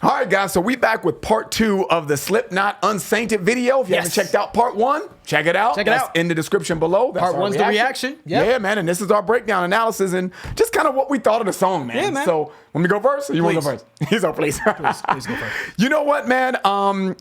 All right, guys, so we back with part 2 of the Slipknot Unsainted video. If you haven't checked out part 1, check it out. That's in the description below. That's part 1's the reaction. Yep. Yeah, man, and this is our breakdown analysis and just kind of what we thought of the song, man. Yeah, man. So, want me to go first or you want to go first? He's on, please. Please go first. You know what, man?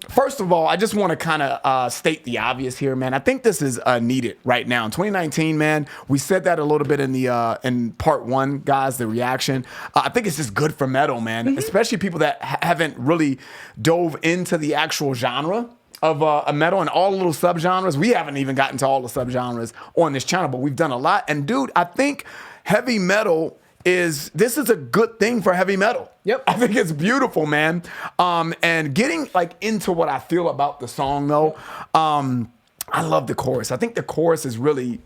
First of all, I just want to kind of state the obvious here, man. I think this is needed right now. In 2019, man, we said that a little bit in the in part 1, guys, the reaction. I think it's just good for metal, man, especially people that haven't really dove into the actual genre of a metal and all the little subgenres. We haven't even gotten to all the subgenres on this channel, but we've done a lot. And dude, I think heavy metal this is a good thing for heavy metal. Yep. I think it's beautiful, man. And getting like into what I feel about the song though, I love the chorus. I think the chorus is really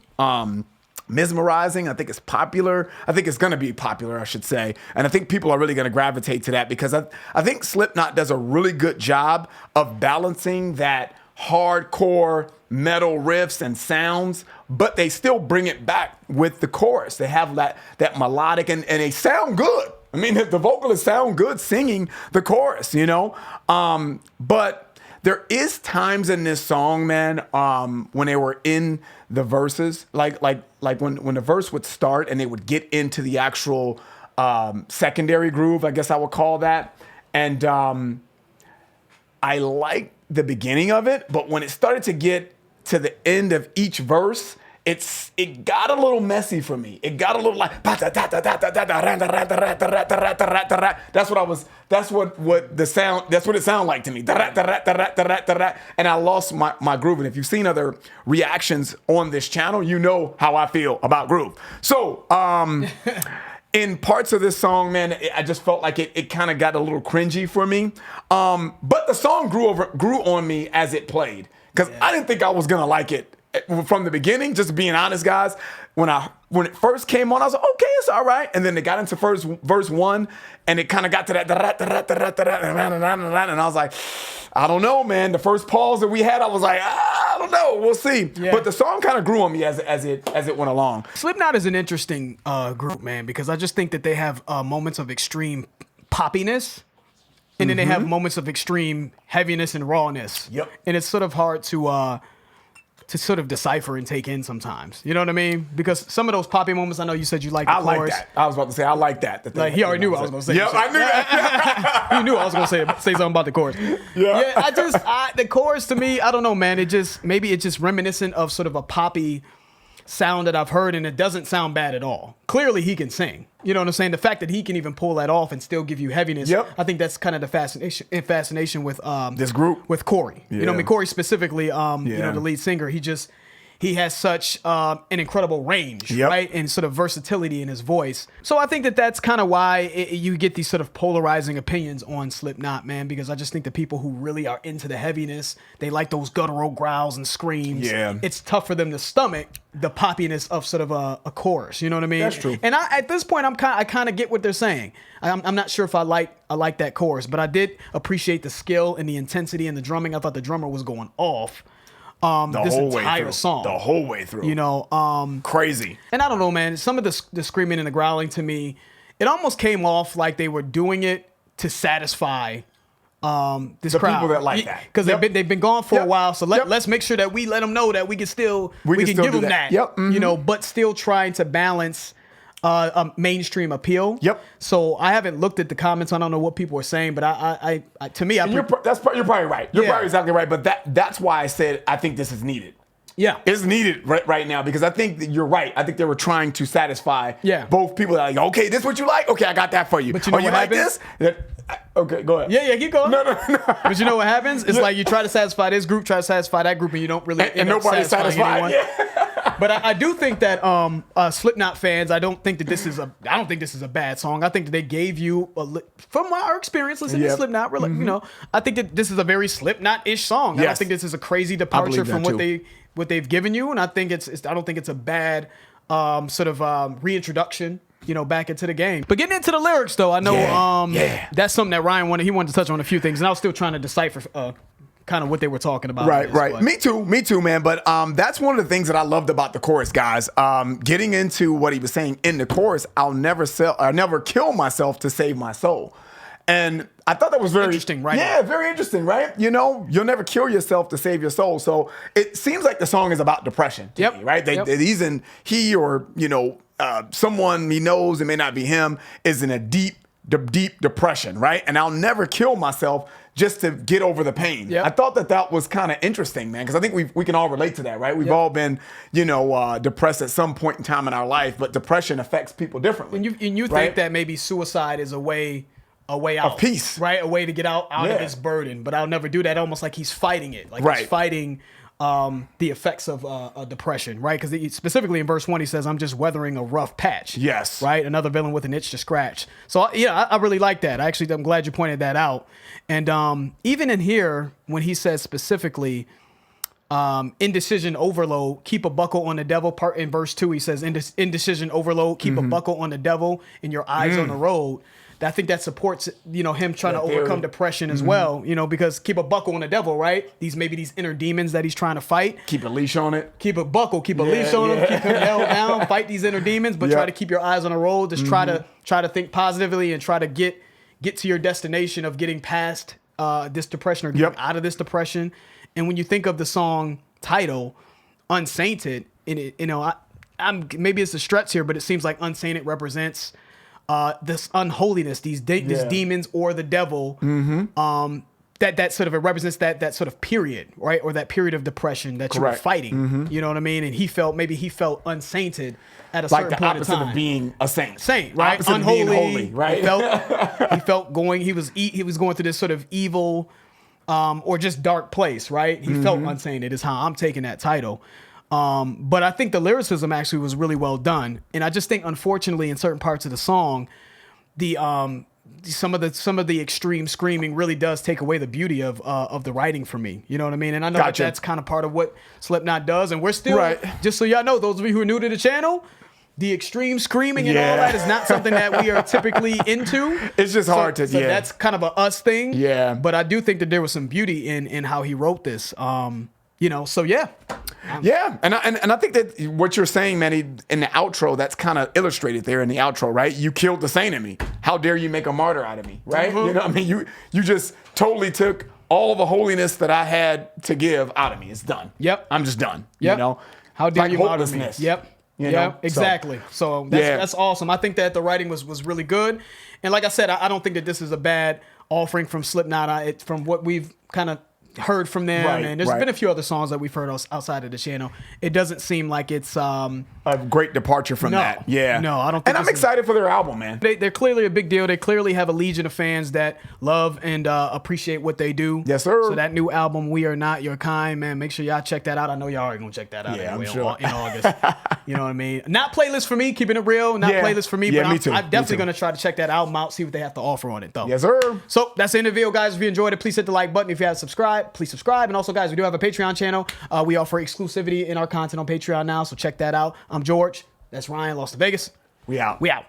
mesmerizing. I think it's popular. I think it's going to be popular, I should say. And I think people are really going to gravitate to that because I think Slipknot does a really good job of balancing that hardcore metal riffs and sounds, but they still bring it back with the chorus. They have that melodic and they sound good. I mean, the vocalists sound good singing the chorus, you know? But there is times in this song, man, when they were in the verses, like when the verse would start and they would get into the actual secondary groove, I guess I would call that. And I like the beginning of it, but when it started to get to the end of each verse, it got a little messy for me. It got a little like that's what the sound, that's what it sounded like to me. And I lost my groove. And if you've seen other reactions on this channel, you know how I feel about groove. So in parts of this song, man, I just felt like it kind of got a little cringy for me. But the song grew on me as it played. Because I didn't think I was gonna like it from the beginning, just being honest, guys. When it first came on, I was like, okay, it's all right. And then it got into verse 1, and it kind of got to that, and I was like, I don't know, man. The first pause that we had, I was like, I don't know, we'll see. Yeah. But the song kind of grew on me as it went along. Slipknot is an interesting group, man, because I just think that they have moments of extreme poppiness. And then they have moments of extreme heaviness and rawness. Yep. And it's sort of hard to sort of decipher and take in sometimes. You know what I mean? Because some of those poppy moments, I know you said you liked the chorus. Like that. I was about to say, I like that. Like, he already knew what I was going to say. Yeah, I knew that. He knew I was going to say something about the chorus. Yeah, the chorus to me, I don't know, man. Maybe it's just reminiscent of sort of a poppy sound that I've heard, and it doesn't sound bad at all. Clearly, he can sing. You know what I'm saying? The fact that he can even pull that off and still give you heaviness, I think that's kind of the fascination with this group, with Corey. Yeah. You know, I mean, Corey specifically, you know, the lead singer. He has such an incredible range, right, and sort of versatility in his voice. So I think that that's kind of why you get these sort of polarizing opinions on Slipknot, man, because I just think the people who really are into the heaviness, they like those guttural growls and screams. Yeah. It's tough for them to stomach the poppiness of sort of a chorus. You know what I mean? That's true. And at this point, I kind of get what they're saying. I'm not sure if I like that chorus, but I did appreciate the skill and the intensity and the drumming. I thought the drummer was going off. This entire song. The whole way through. You know, crazy. And I don't know, man. Some of the screaming and the growling to me, it almost came off like they were doing it to satisfy this crowd. People that like that. Because they've been gone for a while. So let's make sure that we let them know that we can still give them that. You know, but still trying to balance a mainstream appeal. So I haven't looked at the comments. I don't know what people are saying, but you're probably right. You're probably exactly right. But that's why I said I think this is needed. Yeah, it's needed right now because I think that you're right. I think they were trying to satisfy both people that are like, okay, this is what you like? Okay, I got that for you. But you know what happens? Like this? Okay, go ahead. Yeah, keep going. No. But you know what happens? It's like you try to satisfy this group, try to satisfy that group, and you don't really and nobody's satisfied. But I do think that Slipknot fans, I don't think this is a bad song. I think that they gave you from our experience listening to Slipknot, you know, I think that this is a very Slipknot-ish song. I don't think this is a crazy departure from what they've given you, and I think I don't think it's a bad sort of reintroduction, you know, back into the game. But getting into the lyrics, though, I know that's something that Ryan wanted to touch on a few things, and I was still trying to decipher kind of what they were talking about. Right. But. Me too, man. But that's one of the things that I loved about the chorus, guys. Getting into what he was saying in the chorus, I'll never kill myself to save my soul. And I thought that was very Interesting, right? Yeah, very interesting, right? You know, you'll never kill yourself to save your soul. So it seems like the song is about depression, to Yep. me, right? Yep. He or someone he knows, it may not be him, is in a deep depression, right? And I'll never kill myself just to get over the pain. Yep. I thought that was kind of interesting, man, because I think we can all relate to that, right? We've all been, depressed at some point in time in our life, but depression affects people differently. And you right? think that maybe suicide is a way out. Of peace. Right? A way to get out of Yeah. his burden. But I'll never do that. Almost like he's fighting it. Like Right. he's fighting the effects of depression, right? Because specifically in verse 1, he says, I'm just weathering a rough patch. Yes. Right? Another villain with an itch to scratch. So, yeah, I really like that. I'm glad you pointed that out. And even in here, when he says specifically, indecision overload, keep a buckle on the devil. Part in verse 2, he says, indecision overload, keep a buckle on the devil and your eyes on the road. I think that supports, him trying to overcome depression as well, because keep a buckle on the devil, right? These inner demons that he's trying to fight. Keep a leash on it. Keep a buckle, keep a leash on him, keep him held down, fight these inner demons, but try to keep your eyes on the road. Just try to think positively and try to get to your destination of getting past this depression or getting out of this depression. And when you think of the song title, Unsainted, I'm maybe it's a stretch here, but it seems like Unsainted represents this unholiness, these demons or the devil. That sort of, it represents that sort of period, right? Or that period of depression that you were fighting. You know what I mean? And he felt unsainted at a certain point in time. Like the opposite of being a saint. Right? Opposite Unholy. of being holy, right? He was going through this sort of evil or just dark place, right? He felt unsainted is how I'm taking that title. But I think the lyricism actually was really well done. And I just think, unfortunately, in certain parts of the song, some of the extreme screaming really does take away the beauty of the writing for me. You know what I mean? And I know that's kind of part of what Slipknot does. And we're still, just so y'all know, those of you who are new to the channel, the extreme screaming and all that is not something that we are typily into. It's just hard to, so that's kind of a us thing. Yeah. But I do think that there was some beauty in how he wrote this. So yeah. Yeah, and I think that what you're saying, Manny, in the outro, that's kind of illustrated there in the outro, right? You killed the saint in me. How dare you make a martyr out of me, right? You know what I mean? You just totally took all the holiness that I had to give out of me. It's done. Yep. I'm just done. Yep. You know? How dare like you martyr me? hopelessness. Yep. You yeah, know? exactly. So that's awesome. I think that the writing was really good. And like I said, I don't think that this is a bad offering from Slipknot. From what we've kind of heard from them, and there's been a few other songs that we've heard outside of the channel. It doesn't seem like it's a great departure from that. Yeah, no, I don't think. And I'm excited for their album, man. They're clearly a big deal. They clearly have a legion of fans that love and appreciate what they do. Yes, sir. So that new album, We Are Not Your Kind, man, make sure y'all check that out. I know y'all are gonna check that out. Yeah, anyway, I'm sure. in August. You know what I mean? Not playlist for me, keeping it real. Not playlist for me, Yeah, but me too. I'm definitely Me too. gonna try to check that album out, see what they have to offer on it, though. Yes, sir. So that's the end of the video, guys. If you enjoyed it, please hit the like button. If you haven't subscribed, please subscribe. And also, guys, we do have a Patreon channel. We offer exclusivity in our content on Patreon now, so check that out. I'm George. That's Ryan, Las Vegas. We out. We out.